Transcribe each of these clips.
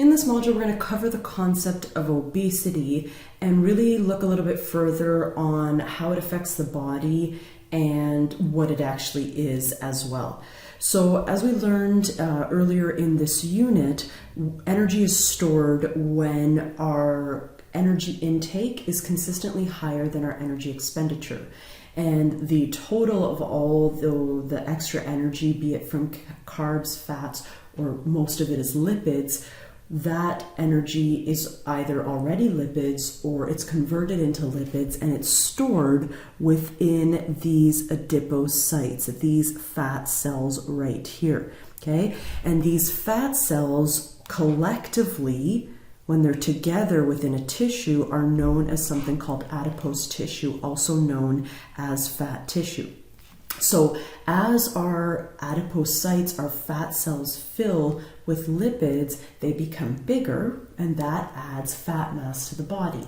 In this module, we're going to cover the concept of obesity and really look a little bit further on how it affects the body and what it actually is as well. So as we learned earlier in this unit, energy is stored when our energy intake is consistently higher than our energy expenditure. And the total of all the extra energy, be it from carbs, fats, or most of it is lipids, that energy is either already lipids or it's converted into lipids, and it's stored within these adipocytes, these fat cells right here, okay? And these fat cells collectively, when they're together within a tissue, are known as something called adipose tissue, also known as fat tissue. So as our adipocytes, our fat cells, fill with lipids, they become bigger, and that adds fat mass to the body.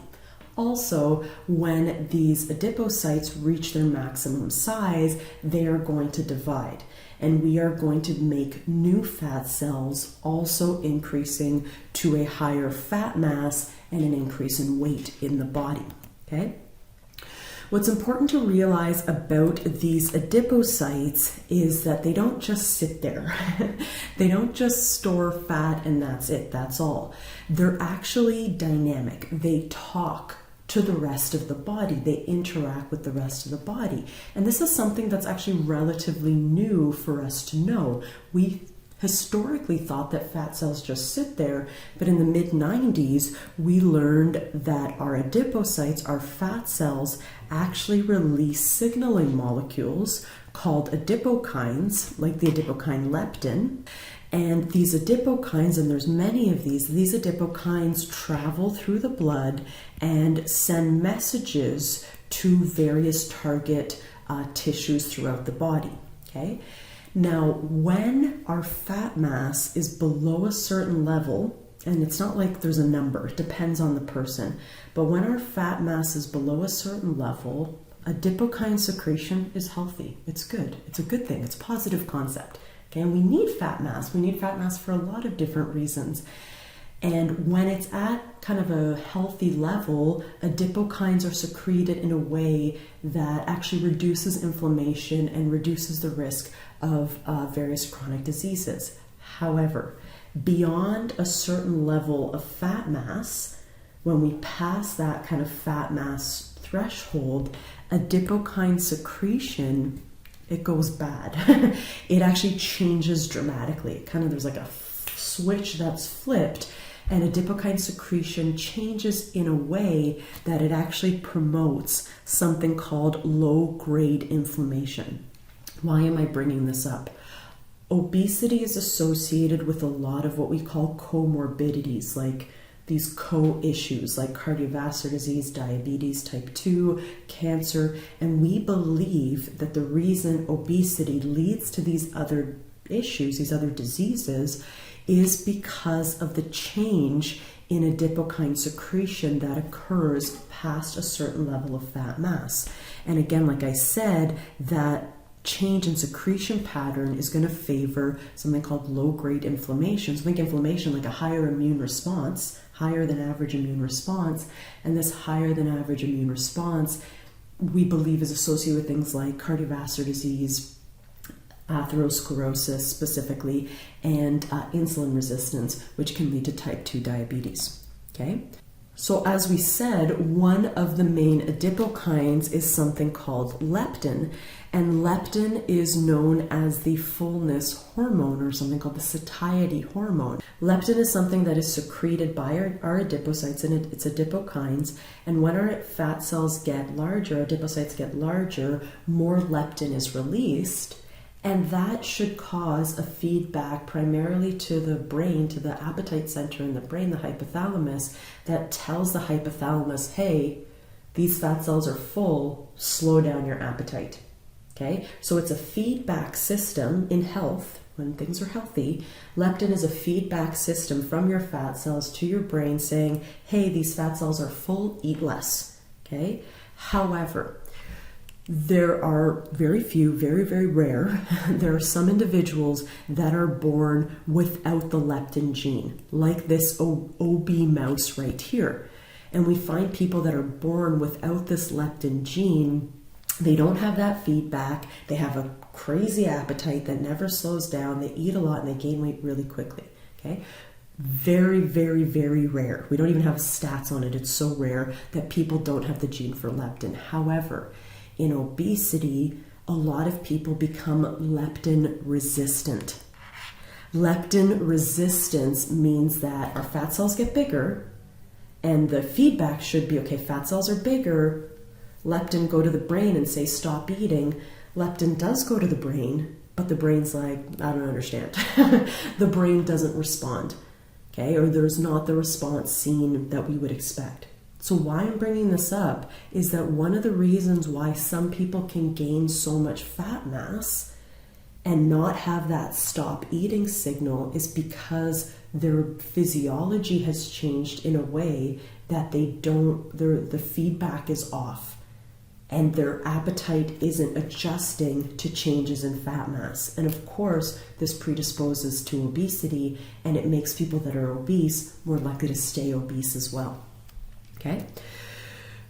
Also, when these adipocytes reach their maximum size, they are going to divide, and we are going to make new fat cells, also increasing to a higher fat mass and an increase in weight in the body, okay? What's important to realize about these adipocytes is that they don't just sit there. They don't just store fat and that's it, that's all. They're actually dynamic. They talk to the rest of the body. They interact with the rest of the body. And this is something that's actually relatively new for us to know. We historically thought that fat cells just sit there, but in the mid-90s, we learned that our adipocytes, our fat cells, actually release signaling molecules called adipokines, like the adipokine leptin. And these adipokines, and there's many of these adipokines travel through the blood and send messages to various target tissues throughout the body, okay? Now, when our fat mass is below a certain level, and it's not like there's a number, it depends on the person, but when our fat mass is below a certain level, adipokine secretion is healthy. It's good. It's a good thing. It's a positive concept. Okay, and we need fat mass. We need fat mass for a lot of different reasons. And when it's at kind of a healthy level, adipokines are secreted in a way that actually reduces inflammation and reduces the risk of various chronic diseases. However, beyond a certain level of fat mass, when we pass that kind of fat mass threshold, adipokine secretion, it goes bad. It actually changes dramatically. There's like a switch that's flipped, and adipokine secretion changes in a way that it actually promotes something called low-grade inflammation. Why am I bringing this up? Obesity is associated with a lot of what we call comorbidities, like these co-issues like cardiovascular disease, diabetes, type 2, cancer, and we believe that the reason obesity leads to these other issues, these other diseases, is because of the change in adipokine secretion that occurs past a certain level of fat mass. And again, like I said, that change in secretion pattern is going to favor something called low-grade inflammation. So think inflammation like a higher immune response, higher than average immune response, and this higher than average immune response we believe is associated with things like cardiovascular disease, atherosclerosis specifically, and insulin resistance, which can lead to type 2 diabetes, okay? So as we said, one of the main adipokines is something called leptin, and leptin is known as the fullness hormone, or something called the satiety hormone. Leptin is something that is secreted by our adipocytes, and it's adipokines, and when our fat cells get larger, adipocytes get larger, more leptin is released, and that should cause a feedback primarily to the brain, to the appetite center in the brain, the hypothalamus, that tells the hypothalamus, hey, these fat cells are full, slow down your appetite. Okay, so it's a feedback system in health. When things are healthy, leptin is a feedback system from your fat cells to your brain saying, hey, these fat cells are full, eat less. Okay, however, There are very few, very, very rare, there are some individuals that are born without the leptin gene, like this OB mouse right here. And we find people that are born without this leptin gene, they don't have that feedback, they have a crazy appetite that never slows down, they eat a lot and they gain weight really quickly, okay? Very, very, very rare. We don't even have stats on it. It's so rare that people don't have the gene for leptin. However, in obesity, a lot of people become leptin resistant. Leptin resistance means that our fat cells get bigger, and the feedback should be, okay, fat cells are bigger, leptin go to the brain and say stop eating. Leptin does go to the brain, but the brain's like, I don't understand. The brain doesn't respond, okay? Or there's not the response seen that we would expect. So why I'm bringing this up is that one of the reasons why some people can gain so much fat mass and not have that stop eating signal is because their physiology has changed in a way that the feedback is off and their appetite isn't adjusting to changes in fat mass. And of course, this predisposes to obesity, and it makes people that are obese more likely to stay obese as well. Okay,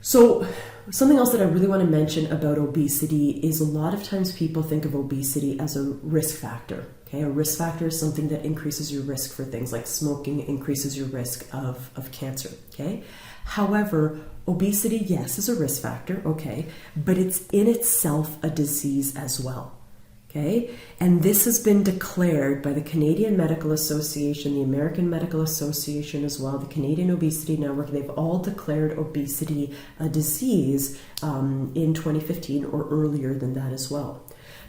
so something else that I really want to mention about obesity is a lot of times people think of obesity as a risk factor. Okay, a risk factor is something that increases your risk for things like smoking, increases your risk of cancer. Okay, however, obesity, yes, is a risk factor. Okay, but it's in itself a disease as well. Okay, and this has been declared by the Canadian Medical Association, the American Medical Association as well, the Canadian Obesity Network. They've all declared obesity a disease in 2015 or earlier than that as well.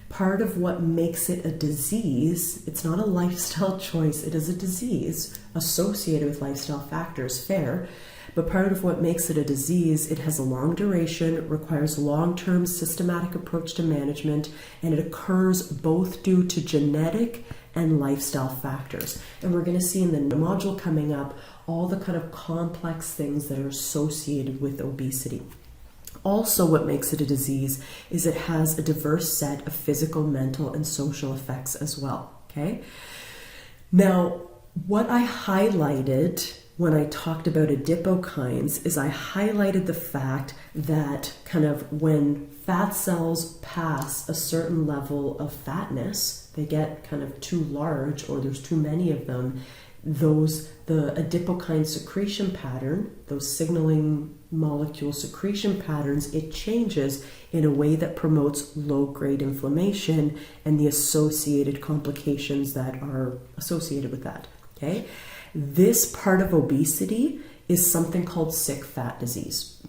Part of what makes it a disease, it's not a lifestyle choice, it is a disease associated with lifestyle factors, fair. But part of what makes it a disease, it has a long duration, requires a long-term systematic approach to management, and it occurs both due to genetic and lifestyle factors. And we're going to see in the module coming up all the kind of complex things that are associated with obesity. Also, what makes it a disease is it has a diverse set of physical, mental, and social effects as well. Okay? Now, what I highlighted when I talked about adipokines is I highlighted the fact that kind of when fat cells pass a certain level of fatness, they get kind of too large or there's too many of them, the adipokine secretion pattern, those signaling molecule secretion patterns, it changes in a way that promotes low-grade inflammation and the associated complications that are associated with that, okay? This part of obesity is something called sick fat disease.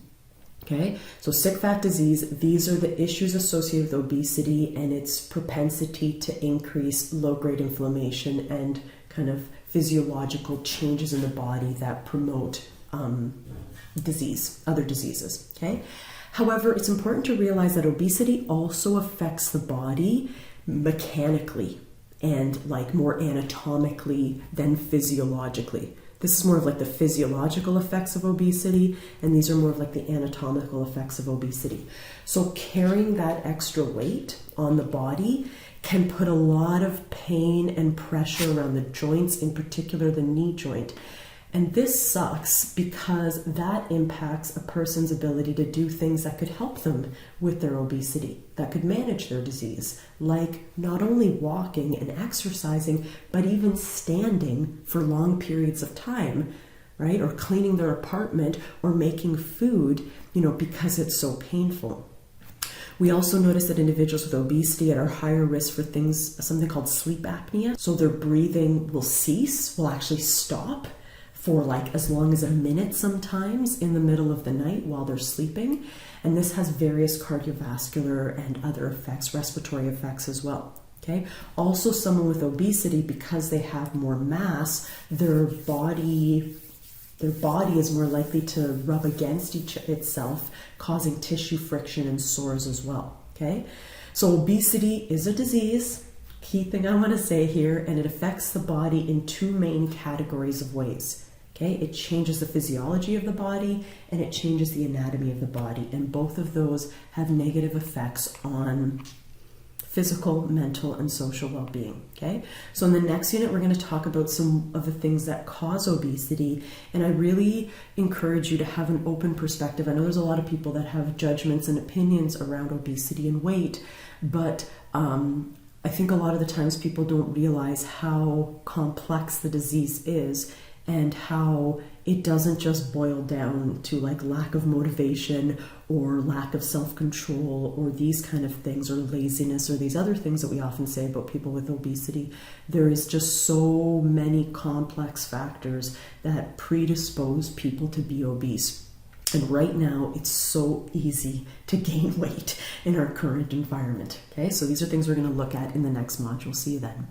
Okay, so sick fat disease, these are the issues associated with obesity and its propensity to increase low-grade inflammation and kind of physiological changes in the body that promote disease, other diseases. Okay, however, it's important to realize that obesity also affects the body mechanically and like more anatomically than physiologically. This is more of like the physiological effects of obesity, and these are more of like the anatomical effects of obesity. So carrying that extra weight on the body can put a lot of pain and pressure around the joints, in particular the knee joint. And this sucks because that impacts a person's ability to do things that could help them with their obesity, that could manage their disease, like not only walking and exercising, but even standing for long periods of time, right? Or cleaning their apartment or making food, because it's so painful. We also notice that individuals with obesity are higher risk for something called sleep apnea. So their breathing will cease, will actually stop for like as long as a minute sometimes in the middle of the night while they're sleeping. And this has various cardiovascular and other effects, respiratory effects as well. Okay. Also, someone with obesity, because they have more mass, their body is more likely to rub against itself, causing tissue friction and sores as well. Okay. So obesity is a disease, key thing I want to say here, and it affects the body in two main categories of ways. Okay, it changes the physiology of the body and it changes the anatomy of the body. And both of those have negative effects on physical, mental, and social well-being. Okay, so in the next unit, we're going to talk about some of the things that cause obesity. And I really encourage you to have an open perspective. I know there's a lot of people that have judgments and opinions around obesity and weight, but I think a lot of the times people don't realize how complex the disease is and how it doesn't just boil down to like lack of motivation or lack of self-control or these kind of things, or laziness, or these other things that we often say about people with obesity. There is just so many complex factors that predispose people to be obese. And right now, it's so easy to gain weight in our current environment. Okay, so these are things we're going to look at in the next module. See you then.